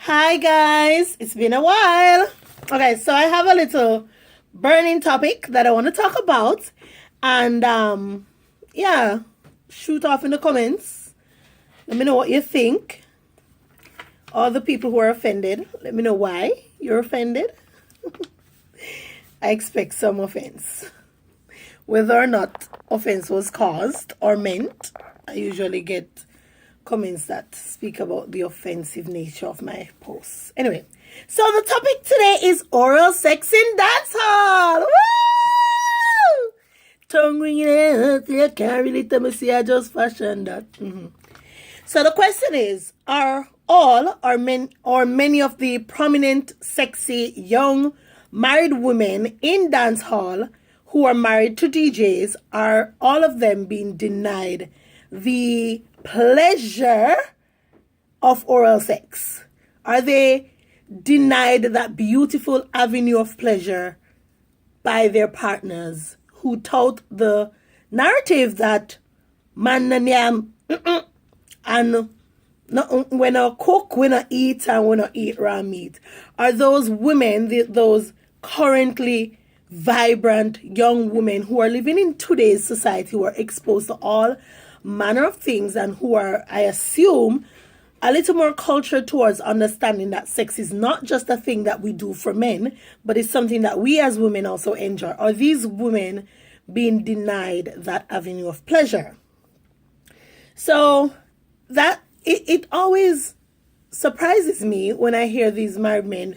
Hi guys, it's been a while. Okay, so I have a little burning topic that I want to talk about, and yeah, shoot off in the comments. Let me know what you think. All the people who are offended, let me know why you're offended. I expect some offense. Whether or not offense was caused or meant, I usually get comments that speak about the offensive nature of my posts. Anyway, so the topic today is oral sex in dancehall. Woo! Tongue ringing out, you can't really tell me, see, I just fashioned that. So the question is, are all or many of the prominent, sexy, young, married women in dancehall who are married to DJs, are all of them being denied the pleasure of oral sex? Are they denied that beautiful avenue of pleasure by their partners who tout the narrative that man and yam and no, when I cook, when I eat, and when I eat raw meat? Are those women, those currently vibrant young women who are living in today's society, who are exposed to all manner of things and who are, I assume, a little more cultured towards understanding that sex is not just a thing that we do for men, but it's something that we as women also enjoy? Are these women being denied that avenue of pleasure? So that it always surprises me when I hear these married men,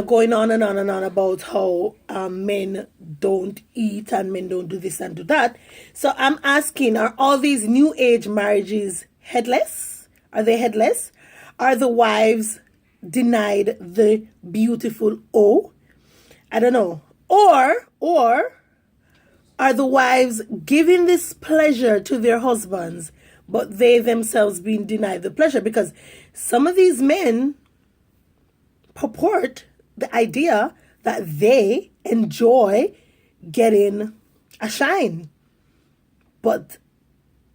going on and on and on about how men don't eat and men don't do this and do that. So I'm asking, are all these new age marriages headless? Are they headless? Are the wives denied the beautiful O? I don't know. Or are the wives giving this pleasure to their husbands, but they themselves being denied the pleasure? Because some of these men purport the idea that they enjoy getting a shine, but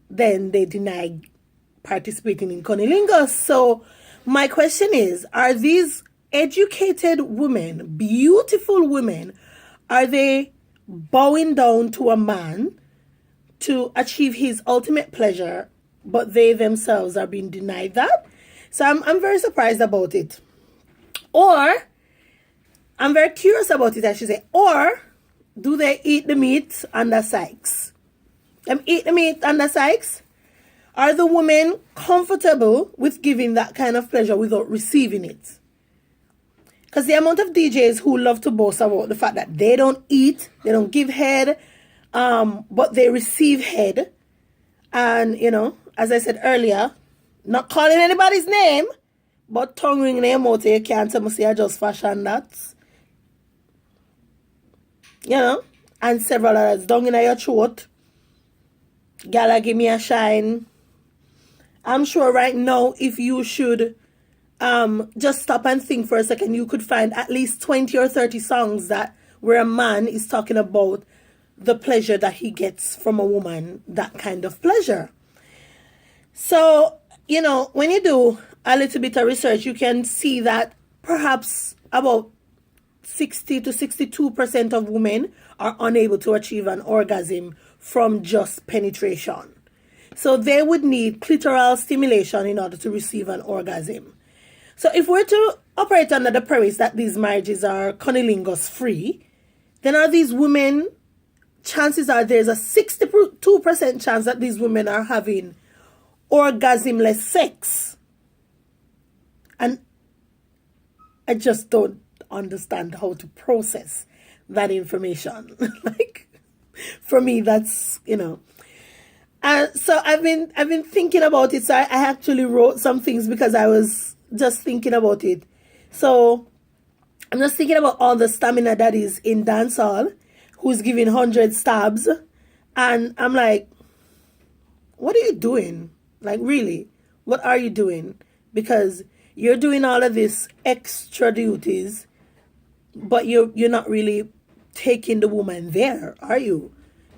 then they deny participating in cunnilingus. So my question is, are these educated women, beautiful women, are they bowing down to a man to achieve his ultimate pleasure, but they themselves are being denied that? So I'm very surprised about it. Or I'm very curious about it, I should say. Or do they eat the meat under Sykes? Them eat the meat under Sykes? Are the women comfortable with giving that kind of pleasure without receiving it? Because the amount of DJs who love to boast about the fact that they don't eat, they don't give head, but they receive head. And, as I said earlier, not calling anybody's name, but tongue ringing their mouth, you can't tell me, say I just fashion that. And several others down in your throat. Gala, give me a shine. I'm sure right now, if you should just stop and think for a second, you could find at least 20 or 30 songs where a man is talking about the pleasure that he gets from a woman, that kind of pleasure. So, when you do a little bit of research, you can see that perhaps about 60 to 62% of women are unable to achieve an orgasm from just penetration. So they would need clitoral stimulation in order to receive an orgasm. So if we're to operate under the premise that these marriages are cunnilingus free, then are these women, chances are there's a 62% chance that these women are having orgasmless sex. And I just don't understand how to process that information. Like, for me, that's, so I've been thinking about it. So I actually wrote some things because I was just thinking about it. So I'm just thinking about all the stamina that is in dancehall, who's giving 100 stabs. And I'm like, what are you doing? Like, really, what are you doing? Because you're doing all of this extra duties, but you're not really taking the woman there, are you?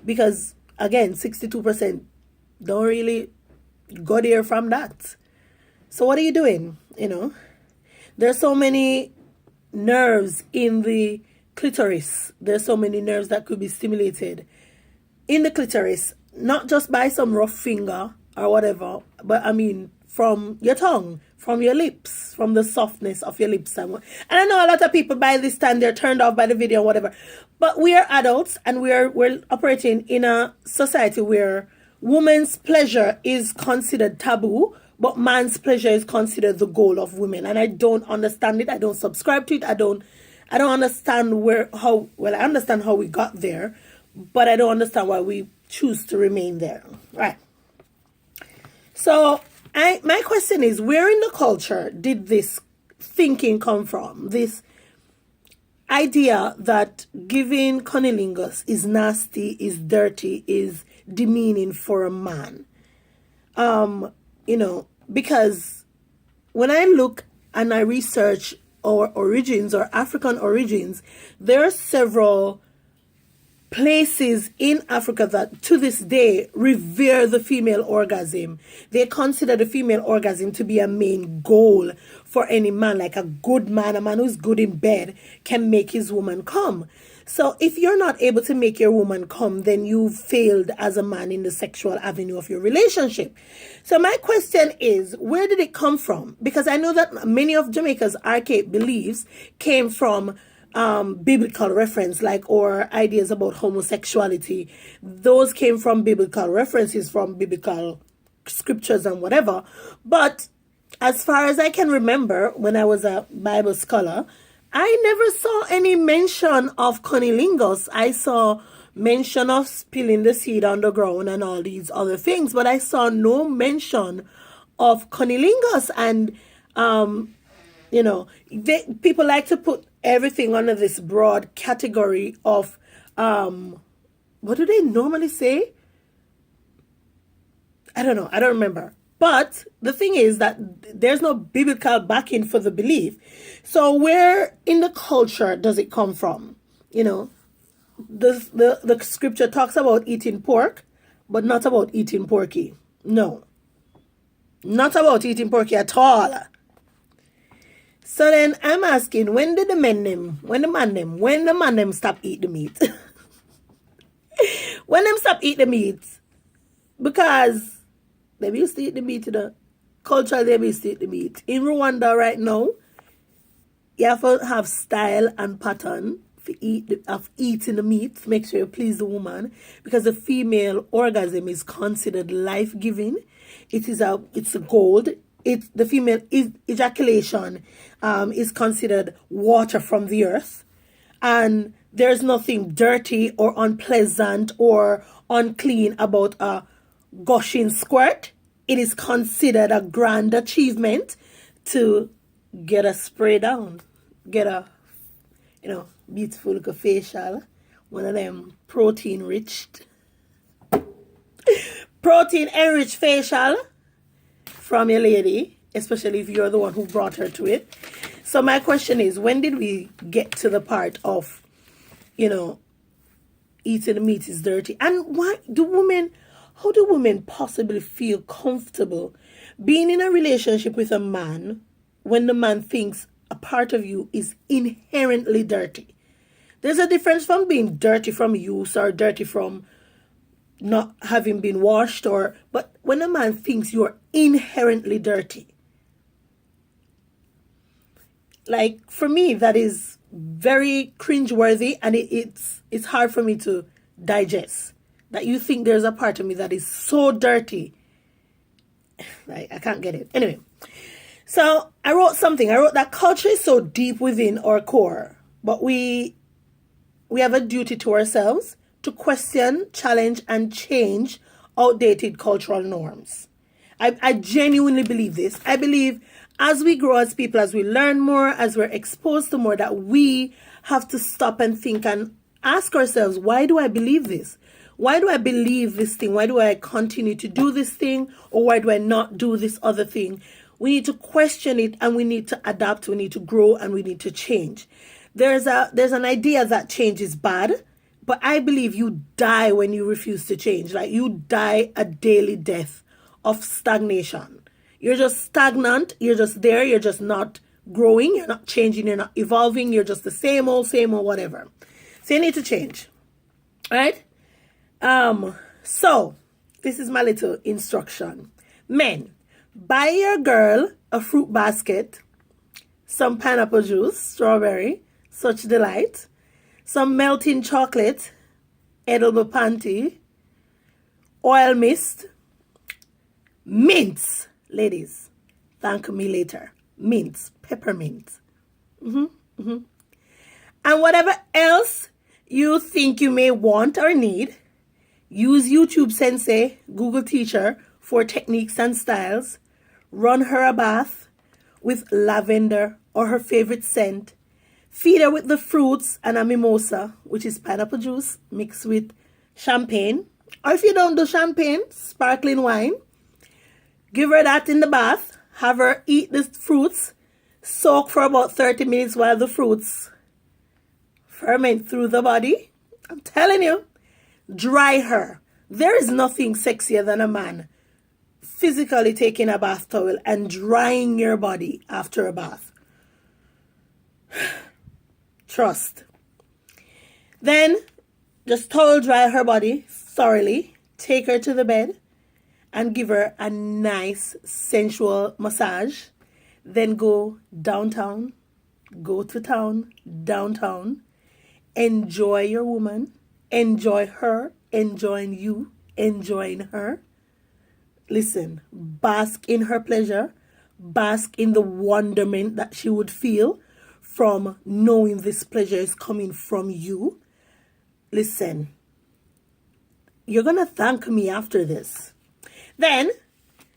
Because, again, 62% don't really go there from that. So what are you doing, There's so many nerves in the clitoris. There's so many nerves that could be stimulated in the clitoris, not just by some rough finger or whatever, but I mean from your tongue, from your lips, from the softness of your lips. And I know a lot of people by this time they're turned off by the video or whatever, but we are adults and we're operating in a society where woman's pleasure is considered taboo, but man's pleasure is considered the goal of women. And I don't understand it. I don't subscribe to it. I don't understand I understand how we got there, but I don't understand why we choose to remain there. Right. So my question is, where in the culture did this thinking come from? This idea that giving cunnilingus is nasty, is dirty, is demeaning for a man. Because when I look and I research our origins or African origins, there are several places in Africa that to this day revere the female orgasm. They consider the female orgasm to be a main goal for any man. Like a good man, a man who's good in bed, can make his woman come. So if you're not able to make your woman come, then you've failed as a man in the sexual avenue of your relationship. So my question is, where did it come from? Because I know that many of Jamaica's archaic beliefs came from biblical reference, or ideas about homosexuality. Those came from biblical references, from biblical scriptures and whatever. But as far as I can remember, when I was a Bible scholar, I never saw any mention of cunnilingus. I saw mention of spilling the seed on the ground and all these other things, but I saw no mention of cunnilingus. And people like to put everything under this broad category of what do they normally say? I don't know. I don't remember. But the thing is that there's no biblical backing for the belief. So where in the culture does it come from? The scripture talks about eating pork, but not about eating porky. No. Not about eating porky at all. So then I'm asking, when did the man them stop eat the meat? When them stop eat the meat? Because they used to eat the meat, culture, they used to eat the meat. In Rwanda right now, you have to have style and pattern of eating the meat to make sure you please the woman, because the female orgasm is considered life-giving. It's a gold. The female ejaculation is considered water from the earth, and there's nothing dirty or unpleasant or unclean about a gushing squirt. It is considered a grand achievement to get a spray down, get a beautiful little facial, one of them protein enriched facial from your lady, especially if you're the one who brought her to it. So my question is, when did we get to the part of eating the meat is dirty? And how do women possibly feel comfortable being in a relationship with a man when the man thinks a part of you is inherently dirty? There's a difference from being dirty from use or dirty from not having been washed, but when a man thinks you're inherently dirty, for me, that is very cringeworthy, and it's hard for me to digest. That you think there's a part of me that is so dirty. I can't get it. Anyway, so I wrote that culture is so deep within our core, but we have a duty to ourselves to question, challenge, and change outdated cultural norms. I genuinely believe this. I believe as we grow as people, as we learn more, as we're exposed to more, that we have to stop and think and ask ourselves, why do I believe this? Why do I believe this thing? Why do I continue to do this thing? Or why do I not do this other thing? We need to question it, and we need to adapt. We need to grow, and we need to change. There's an idea that change is bad, but I believe you die when you refuse to change. You die a daily death of stagnation. You're just stagnant. You're just there. You're just not growing, you're not changing, you're not evolving, you're just the same old, whatever. So you need to change. Right? So this is my little instruction. Men, buy your girl a fruit basket, some pineapple juice, strawberry, such delight, some melting chocolate, edible panty, oil mist, mints, ladies, thank me later, mints, peppermint, and whatever else you think you may want or need. Use YouTube Sensei, Google Teacher for techniques and styles. Run her a bath with lavender or her favorite scent. Feed her with the fruits and a mimosa, which is pineapple juice mixed with champagne. Or if you don't do champagne, sparkling wine. Give her that in the bath. Have her eat the fruits. Soak for about 30 minutes while the fruits ferment through the body. I'm telling you. Dry her. There is nothing sexier than a man physically taking a bath towel and drying your body after a bath. Trust. Then just towel dry her body thoroughly. Take her to the bed and give her a nice sensual massage. Then go downtown. Go to town, downtown. Enjoy your woman. Enjoy her, enjoying you, enjoying her. Listen, bask in her pleasure. Bask in the wonderment that she would feel from knowing this pleasure is coming from you. Listen, you're going to thank me after this. Then,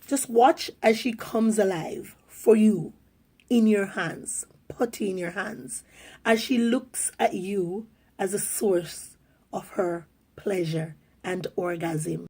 just watch as she comes alive for you in your hands, putty in your hands, as she looks at you as a source of her pleasure and orgasm.